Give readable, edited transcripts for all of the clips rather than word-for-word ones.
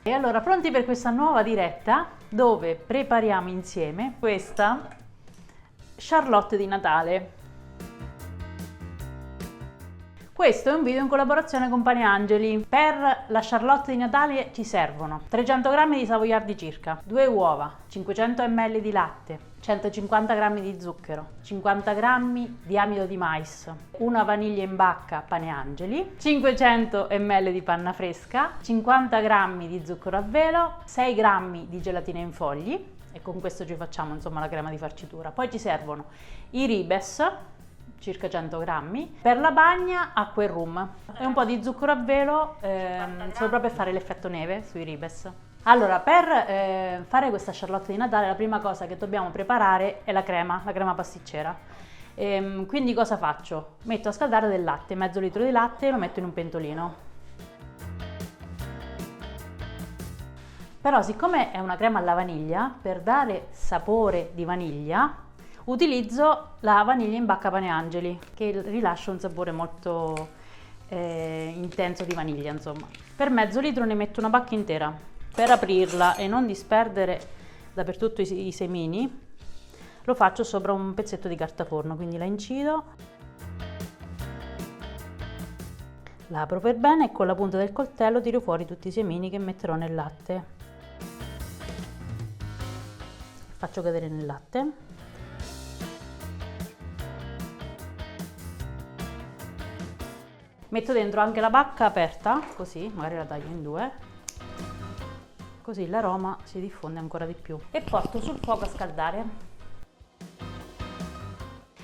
E allora, pronti per questa nuova diretta dove prepariamo insieme questa Charlotte di Natale. Questo è un video in collaborazione con Pane Angeli. Per la Charlotte di Natale ci servono 300 g di savoiardi circa, 2 uova, 500 ml di latte, 150 g di zucchero, 50 g di amido di mais, una vaniglia in bacca Pane Angeli, 500 ml di panna fresca, 50 g di zucchero a velo, 6 g di gelatina in fogli e con questo ci facciamo insomma la crema di farcitura. Poi ci servono i ribes, circa 100 grammi, per la bagna acqua e rum e un po' di zucchero a velo solo proprio per fare l'effetto neve sui ribes. Allora, per fare questa Charlotte di Natale la prima cosa che dobbiamo preparare è la crema pasticcera. Quindi cosa faccio? Metto a scaldare del latte, mezzo litro di latte, e lo metto in un pentolino. Però siccome è una crema alla vaniglia, per dare sapore di vaniglia utilizzo la vaniglia in bacca Pane Angeli, che rilascia un sapore molto intenso di vaniglia, insomma. Per mezzo litro ne metto una bacca intera. Per aprirla e non disperdere dappertutto i semini, lo faccio sopra un pezzetto di carta forno, quindi la incido, la apro per bene e con la punta del coltello tiro fuori tutti i semini che metterò nel latte. Faccio cadere nel latte. Metto dentro anche la bacca aperta, così, magari la taglio in due, così l'aroma si diffonde ancora di più. E porto sul fuoco a scaldare.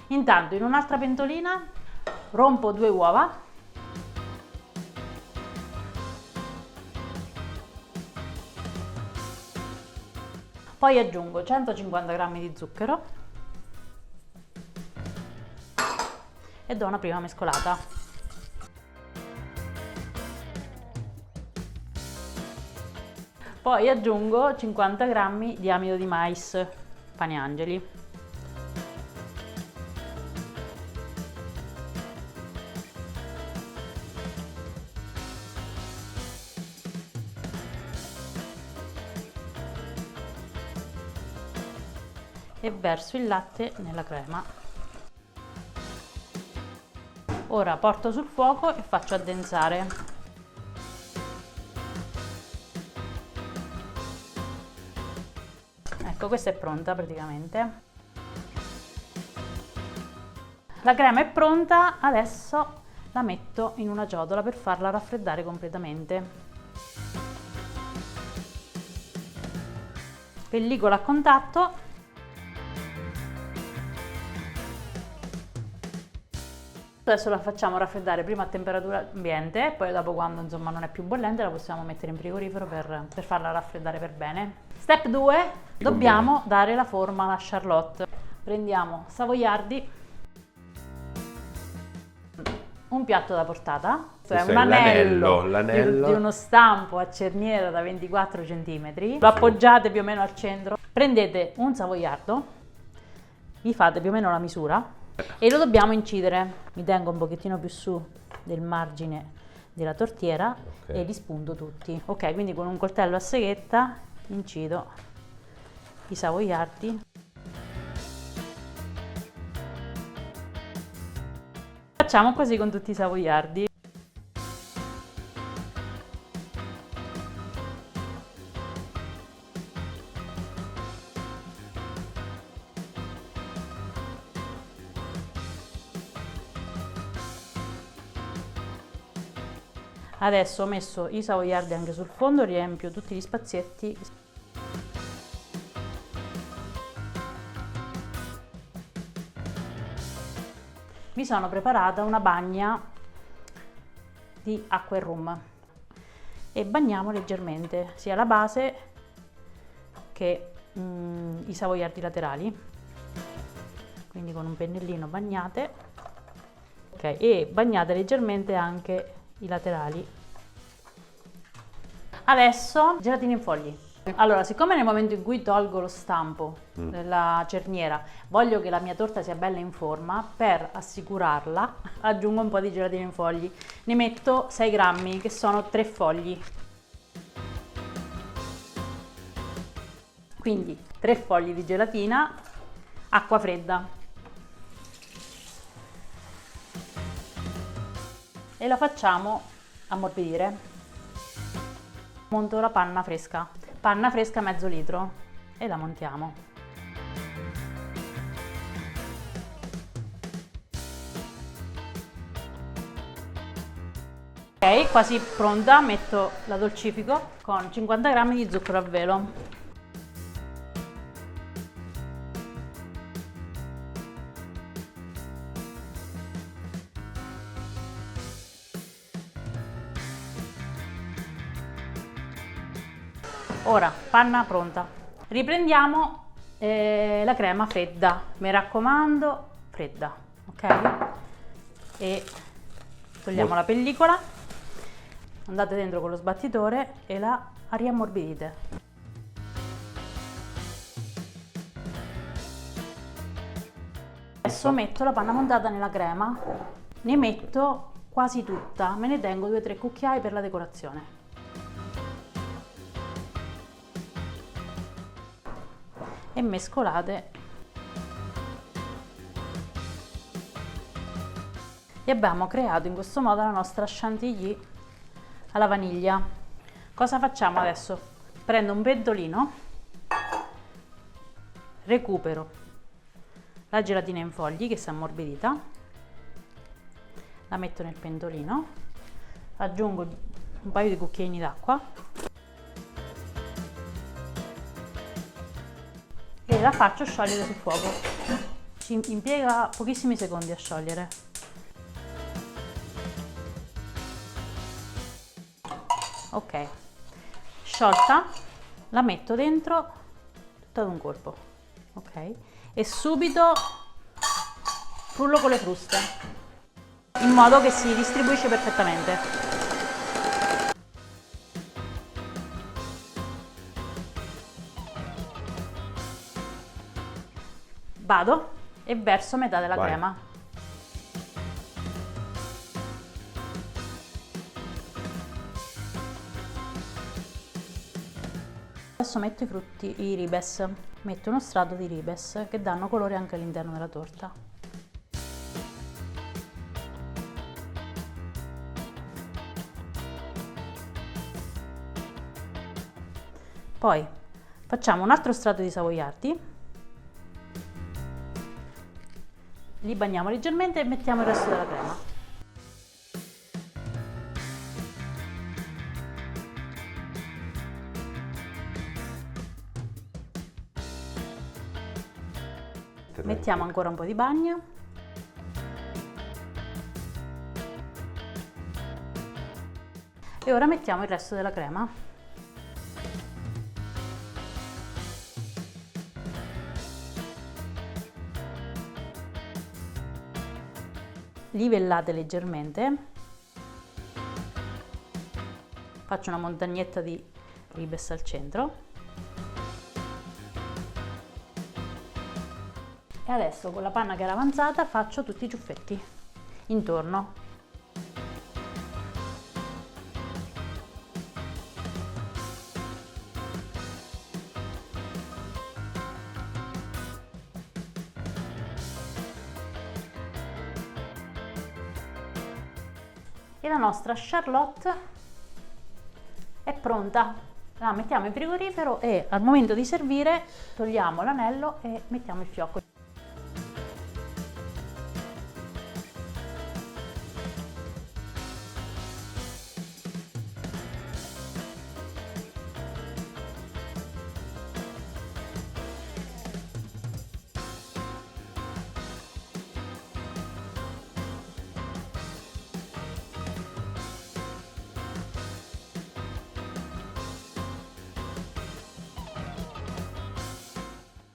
Intanto in un'altra pentolina rompo 2 uova, poi aggiungo 150 g di zucchero e do una prima mescolata. Poi aggiungo 50 g di amido di mais Pane Angeli. E verso il latte nella crema. Ora porto sul fuoco e faccio addensare. Ecco, questa è pronta praticamente. La crema è pronta, adesso la metto in una ciotola per farla raffreddare completamente. Pellicola a contatto. Adesso la facciamo raffreddare prima a temperatura ambiente, poi dopo quando insomma non è più bollente la possiamo mettere in frigorifero per farla raffreddare per bene. Step 2, dobbiamo dare la forma alla Charlotte. Prendiamo savoiardi, un piatto da portata, cioè un anello di uno stampo a cerniera da 24 cm, lo appoggiate più o meno al centro, prendete un savoiardo, gli fate più o meno la misura e lo dobbiamo incidere. Mi tengo un pochettino più su del margine della tortiera e li spunto tutti. Ok, quindi con un coltello a seghetta incido i savoiardi. Facciamo così con tutti i savoiardi. Adesso ho messo i savoiardi anche sul fondo, riempio tutti gli spazietti. Mi sono preparata una bagna di acqua e rum e bagniamo leggermente sia la base che i savoiardi laterali, quindi con un pennellino bagnate, ok, e bagnate leggermente anche i laterali. Adesso gelatina in fogli. Allora, siccome nel momento in cui tolgo lo stampo della cerniera voglio che la mia torta sia bella in forma, per assicurarla aggiungo un po' di gelatina in fogli. Ne metto 6 grammi, che sono 3 fogli. Quindi 3 fogli di gelatina, acqua fredda e la facciamo ammorbidire. Monto la panna fresca mezzo litro e la montiamo. Ok, quasi pronta, metto la dolcifico con 50 g di zucchero a velo. Ora, panna pronta. Riprendiamo la crema fredda, mi raccomando, fredda, ok? E togliamo la pellicola, andate dentro con lo sbattitore e la riammorbidite. Adesso metto la panna montata nella crema, ne metto quasi tutta, me ne tengo 2-3 cucchiai per la decorazione. E mescolate e abbiamo creato in questo modo la nostra chantilly alla vaniglia. Cosa facciamo adesso? Prendo un pentolino, recupero la gelatina in fogli che si è ammorbidita, la metto nel pentolino, aggiungo un paio di cucchiaini d'acqua e la faccio sciogliere sul fuoco. Ci impiega pochissimi secondi a sciogliere. Ok, sciolta, la metto dentro tutta ad un colpo, ok? E subito frullo con le fruste in modo che si distribuisce perfettamente. Vado e verso metà della crema. Adesso metto i frutti, i ribes. Metto uno strato di ribes che danno colore anche all'interno della torta. Poi facciamo un altro strato di savoiardi. Li bagniamo leggermente e mettiamo il resto della crema. Mettiamo ancora un po' di bagno. E ora mettiamo il resto della crema. Livellate leggermente, faccio una montagnetta di ribes al centro e adesso con la panna che era avanzata faccio tutti i ciuffetti intorno. E la nostra charlotte è pronta. La mettiamo in frigorifero e al momento di servire togliamo l'anello e mettiamo il fiocco.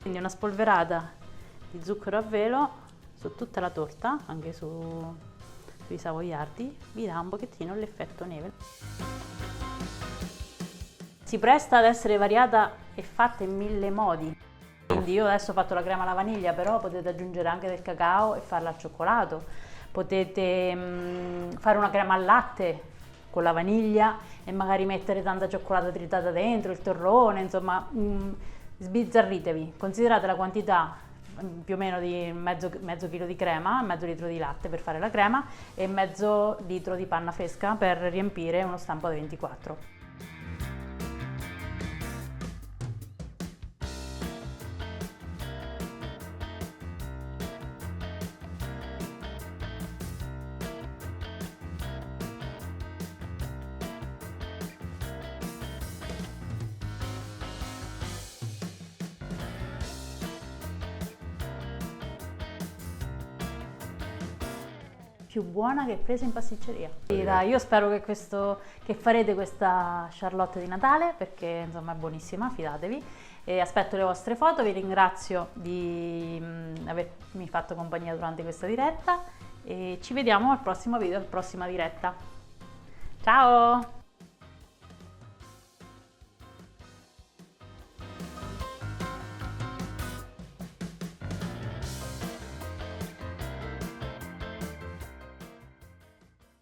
Quindi una spolverata di zucchero a velo su tutta la torta, anche sui savoiardi, vi dà un pochettino l'effetto neve. Si presta ad essere variata e fatta in 1000 modi. Quindi io adesso ho fatto la crema alla vaniglia, però potete aggiungere anche del cacao e farla al cioccolato. Potete fare una crema al latte con la vaniglia e magari mettere tanta cioccolata tritata dentro, il torrone, insomma Sbizzarritevi, considerate la quantità più o meno di mezzo chilo di crema, mezzo litro di latte per fare la crema e mezzo litro di panna fresca per riempire uno stampo da 24. Più buona che presa in pasticceria. Sì, dai, io spero che farete questa Charlotte di Natale, perché insomma è buonissima, fidatevi, e aspetto le vostre foto. Vi ringrazio di avermi fatto compagnia durante questa diretta e ci vediamo al prossimo video, alla prossima diretta. Ciao!